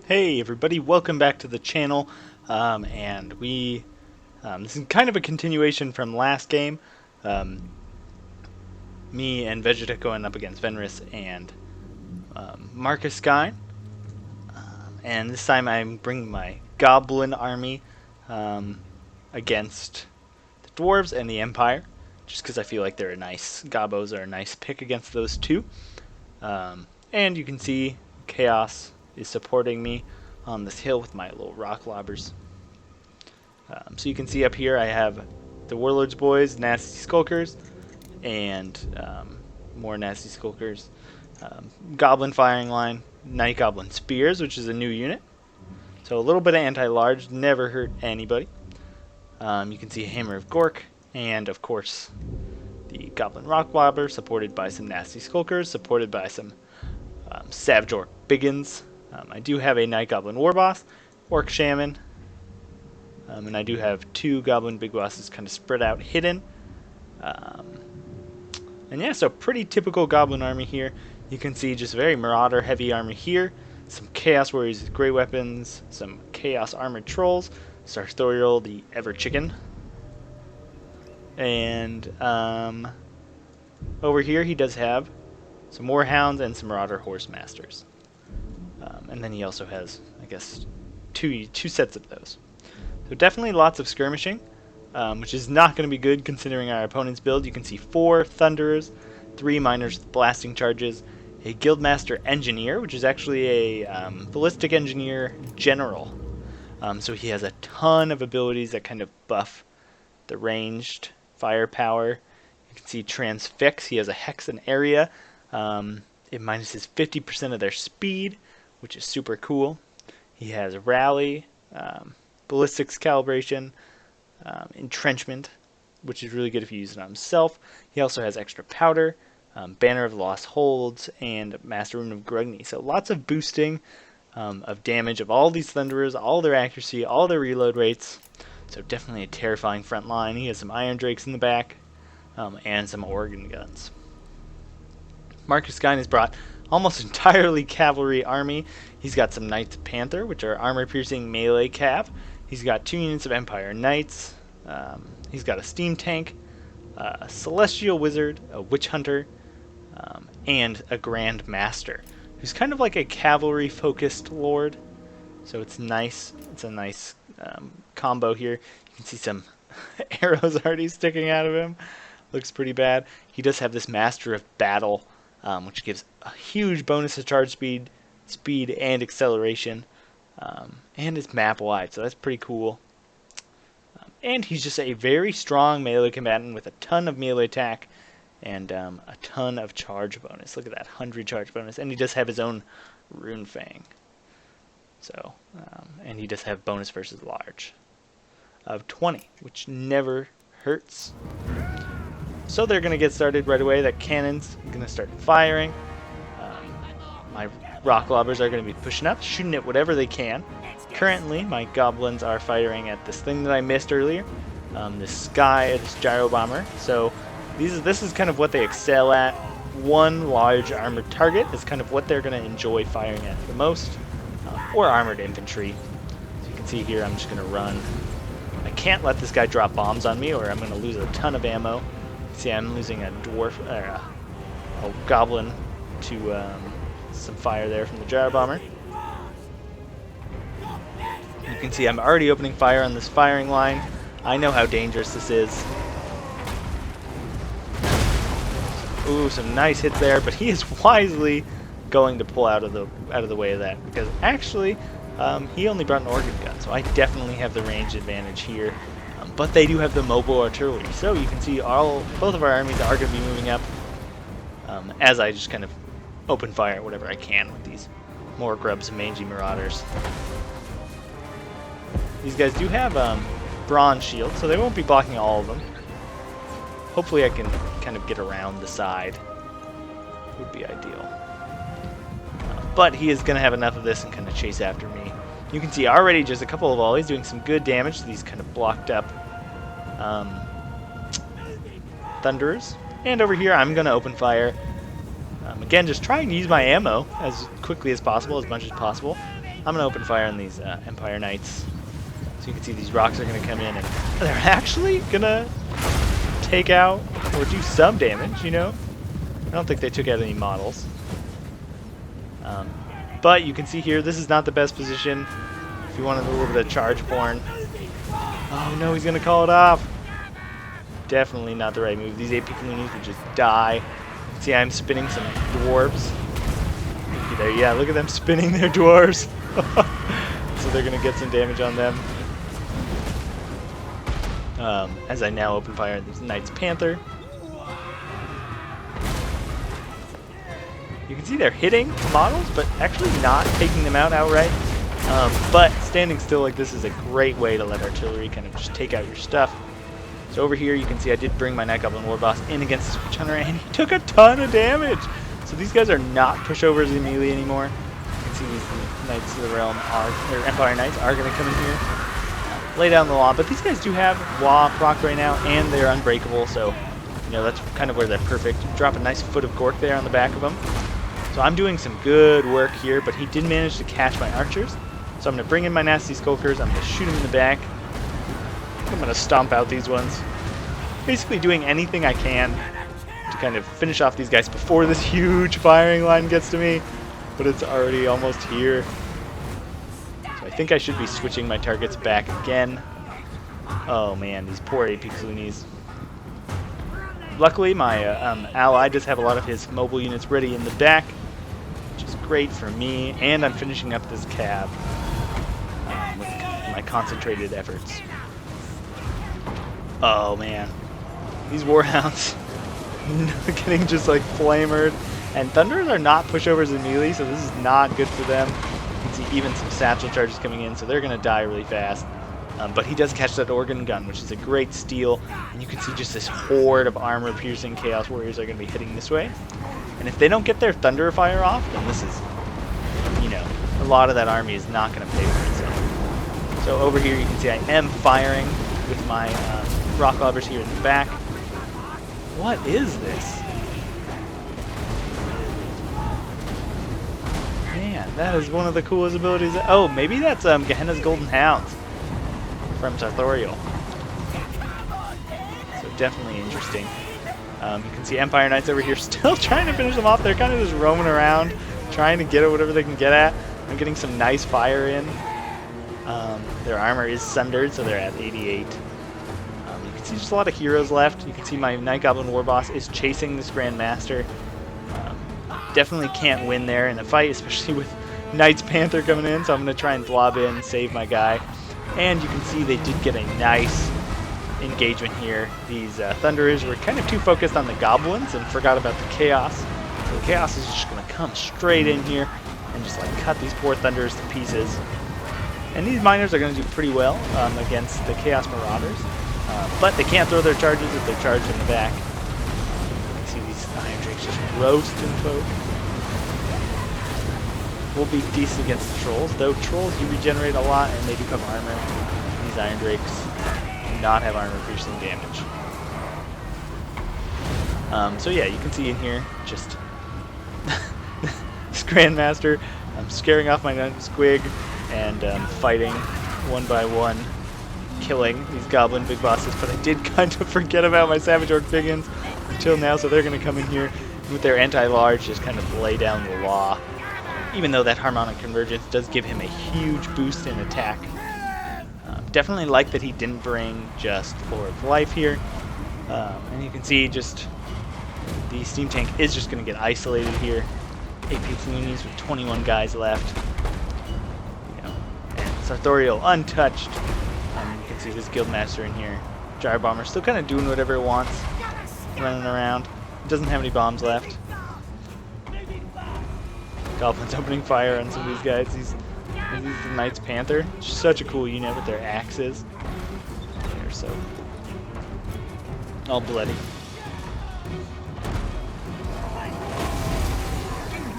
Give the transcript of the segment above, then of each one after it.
Hey everybody, welcome back to the channel, and this is kind of a continuation from last game. Me and Vegeta going up against Fenris and Marcus Guy, and this time I'm bringing my Goblin army against the Dwarves and the Empire, just because I feel like Gobbos are a nice pick against those two. And you can see Chaos is supporting me on this hill with my little rock lobbers. So you can see up here I have the Warlord's Boys, Nasty Skulkers, and more Nasty Skulkers. Goblin Firing Line, Night Goblin Spears, which is a new unit. So a little bit of anti-large, never hurt anybody. You can see Hammer of Gork, and of course the Goblin Rock Lobber, supported by some Nasty Skulkers, supported by some Savage Orc Biggins. I do have a Night Goblin Warboss, Orc Shaman, and I do have two Goblin Big Bosses kind of spread out, hidden. And yeah, so pretty typical Goblin army here. You can see just very Marauder heavy army here, some Chaos Warriors with great weapons, some Chaos Armored Trolls, Sartorial the Ever Chicken, and over here he does have some Warhounds and some Marauder Horse Masters. And then he also has, I guess, two sets of those. So definitely lots of skirmishing, which is not going to be good considering our opponent's build. You can see 4 Thunderers, 3 Miners with blasting charges, a Guildmaster Engineer, which is actually a Ballistic Engineer General. So he has a ton of abilities that kind of buff the ranged firepower. You can see Transfix. He has a Hex and Area. It minuses 50% of their speed, which is super cool. He has Rally, Ballistics Calibration, Entrenchment, which is really good if you use it on himself. He also has extra powder, Banner of Lost Holds, and Master Rune of Grugni. So lots of boosting of damage of all these Thunderers, all their accuracy, all their reload rates. So definitely a terrifying front line. He has some Iron Drakes in the back, and some Organ Guns. Marcus Guy has brought almost entirely cavalry army. He's got some Knights Panther, which are armor-piercing melee cav. He's got 2 units of Empire Knights. He's got a Steam Tank, a Celestial Wizard, a Witch Hunter, and a Grand Master, who's kind of like a cavalry-focused lord. So it's nice. It's a nice combo here. You can see some arrows already sticking out of him. Looks pretty bad. He does have this Master of Battle, which gives a huge bonus to charge speed, and acceleration, and it's map wide, so that's pretty cool. And he's just a very strong melee combatant with a ton of melee attack and a ton of charge bonus. Look at that, 100 charge bonus, and he does have his own Rune Fang. So, and he does have bonus versus large of 20, which never hurts. So they're going to get started right away. That cannon's going to start firing. My rock lobbers are going to be pushing up, shooting at whatever they can. Currently, my goblins are firing at this thing that I missed earlier, this gyro bomber. So this is kind of what they excel at. One large armored target is kind of what they're going to enjoy firing at the most, or armored infantry. So you can see here, I'm just going to run. I can't let this guy drop bombs on me, or I'm going to lose a ton of ammo. See, I'm losing a dwarf, a goblin to some fire there from the gyro bomber. You can see I'm already opening fire on this firing line. I know how dangerous this is. Ooh, some nice hits there, but he is wisely going to pull out of the way of that, because actually he only brought an organ gun, so I definitely have the range advantage here. But they do have the mobile artillery, so you can see both of our armies are going to be moving up as I just kind of open fire whatever I can with these more grubs and mangy marauders. These guys do have bronze shields, so they won't be blocking all of them. Hopefully I can kind of get around the side. Would be ideal. But he is going to have enough of this and kind of chase after me. You can see already just a couple of volleys doing some good damage to these kind of blocked up Thunderers. And over here I'm going to open fire. Again, just trying to use my ammo as quickly as possible, as much as possible. I'm going to open fire on these Empire Knights. So you can see these rocks are going to come in, and they're actually going to take out or do some damage, you know? I don't think they took out any models. But you can see here, this is not the best position if you wanted a little bit of charge porn. Oh no, he's going to call it off. Definitely not the right move. These AP Cloonies would just die. See, I'm spinning some dwarves. Looky there, yeah, look at them spinning their dwarves. So they're going to get some damage on them. As I now open fire on this Knight's Panther. You can see they're hitting models, but actually not taking them out outright. But standing still like this is a great way to let artillery kind of just take out your stuff. So over here you can see I did bring my Night Goblin War Boss in against the Switch Hunter, and he took a ton of damage. So these guys are not pushovers in melee anymore. You can see these Knights of the Realm or Empire Knights are going to come in here, lay down the law. But these guys do have law proc right now, and they're unbreakable. So you know that's kind of where they're perfect. Drop a nice foot of Gork there on the back of them. So I'm doing some good work here, but he did manage to catch my archers. So I'm going to bring in my nasty skulkers. I'm going to shoot him in the back. I'm going to stomp out these ones. Basically doing anything I can to kind of finish off these guys before this huge firing line gets to me. But it's already almost here. So I think I should be switching my targets back again. Oh man, these poor AP Cloonies. Luckily, my ally does have a lot of his mobile units ready in the back, which is great for me, and I'm finishing up this cab with my concentrated efforts. Oh man, these Warhounds getting just like flamered, and Thunders are not pushovers in melee, so this is not good for them. You can see even some satchel charges coming in, so they're going to die really fast. But he does catch that organ gun, which is a great steal, and you can see just this horde of armor-piercing Chaos Warriors are going to be heading this way. And if they don't get their Thunder Fire off, then this is, you know, a lot of that army is not going to pay for itself. So over here you can see I am firing with my rock lobbers here in the back. What is this? Man, that is one of the coolest abilities. Oh, maybe that's Gehenna's Golden Hounds from Sartorial. So definitely interesting. You can see Empire Knights over here still trying to finish them off. They're kind of just roaming around, trying to get at whatever they can get at. I'm getting some nice fire in. Their armor is sundered, so they're at 88. You can see just a lot of heroes left. You can see my Night Goblin War Boss is chasing this Grand Master. Definitely can't win there in a fight, especially with Knight's Panther coming in, so I'm going to try and blob in, save my guy. And you can see they did get a nice engagement here. These Thunderers were kind of too focused on the Goblins and forgot about the Chaos. So the Chaos is just going to come straight in here and just like cut these poor Thunderers to pieces. And these Miners are going to do pretty well against the Chaos Marauders. But they can't throw their charges if they're charged in the back. You can see these Iron Drakes just roasting folk. Will be decent against the Trolls, though Trolls do regenerate a lot and they do have armor. These Iron Drakes do not have armor piercing damage. So yeah, you can see in here just this Grandmaster scaring off my Squig and fighting one by one, killing these Goblin big bosses, but I did kind of forget about my Savage Orc Biggins until now, so they're going to come in here with their anti-large, just kind of lay down the law. Even though that Harmonic Convergence does give him a huge boost in attack. Definitely like that he didn't bring just Lore of Life here. And you can see just the Steam Tank is just going to get isolated here. AP Cloonies with 21 guys left. You know, and Sartorial untouched. You can see this Guildmaster in here. Gyre Bomber still kind of doing whatever it wants. Running around. It doesn't have any bombs left. Goblins opening fire on some of these guys. These the Knight's Panther. Such a cool unit with their axes. They're so all bloody.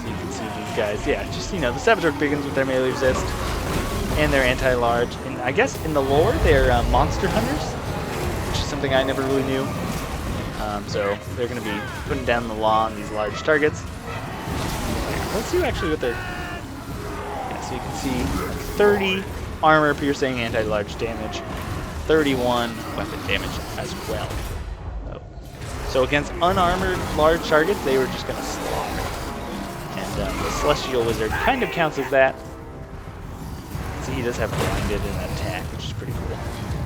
So you can see these guys. Yeah, just you know the Savage Orc Biggins with their melee resist and their anti-large. And I guess in the lore they're monster hunters, which is something I never really knew. So they're going to be putting down the law on these large targets. Let's see actually what they're... Yeah, so you can see 30 armor piercing anti-large damage, 31 weapon damage as well. So against unarmored large targets, they were just going to slaughter. And the Celestial Wizard kind of counts as that. See, he does have blinded and attack, which is pretty cool.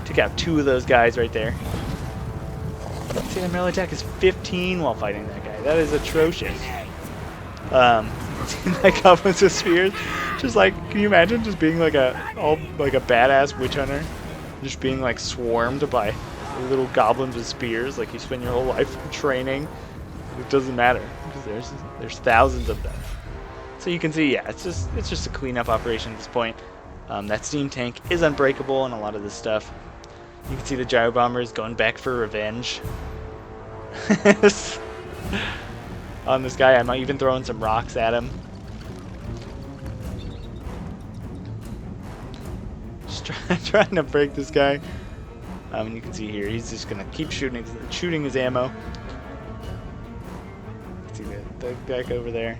Took out 2 of those guys right there. See, the melee attack is 15 while fighting that guy. That is atrocious. Like goblins with spears, just like, can you imagine just being like a badass witch hunter, just being like swarmed by little goblins with spears? Like you spend your whole life training, it doesn't matter because there's thousands of them. So you can see, yeah, it's just a cleanup operation at this point. That steam tank is unbreakable and a lot of this stuff. You can see the gyro bombers going back for revenge on this guy. I might even throw in some rocks at him. Just trying to break this guy. And you can see here, he's just gonna keep shooting his ammo. See the guy over there.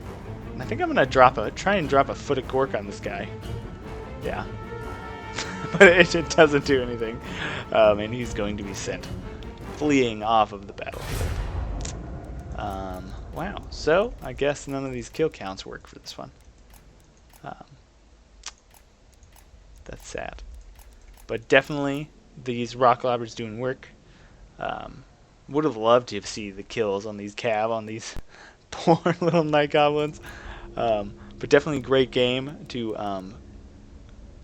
And I think I'm gonna try and drop a foot of cork on this guy. Yeah. But it doesn't do anything. And he's going to be sent fleeing off of the battlefield. Wow. So I guess none of these kill counts work for this one. That's sad. But definitely these rock lobbers doing work. Would have loved to see the kills on these on these poor little night goblins. But definitely great game to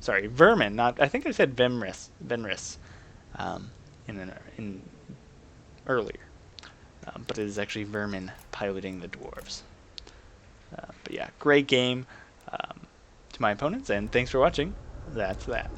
sorry, Vermin, not, I think I said Venris in earlier. But it is actually Vermin piloting the dwarves. But yeah, great game to my opponents, and thanks for watching. That's that.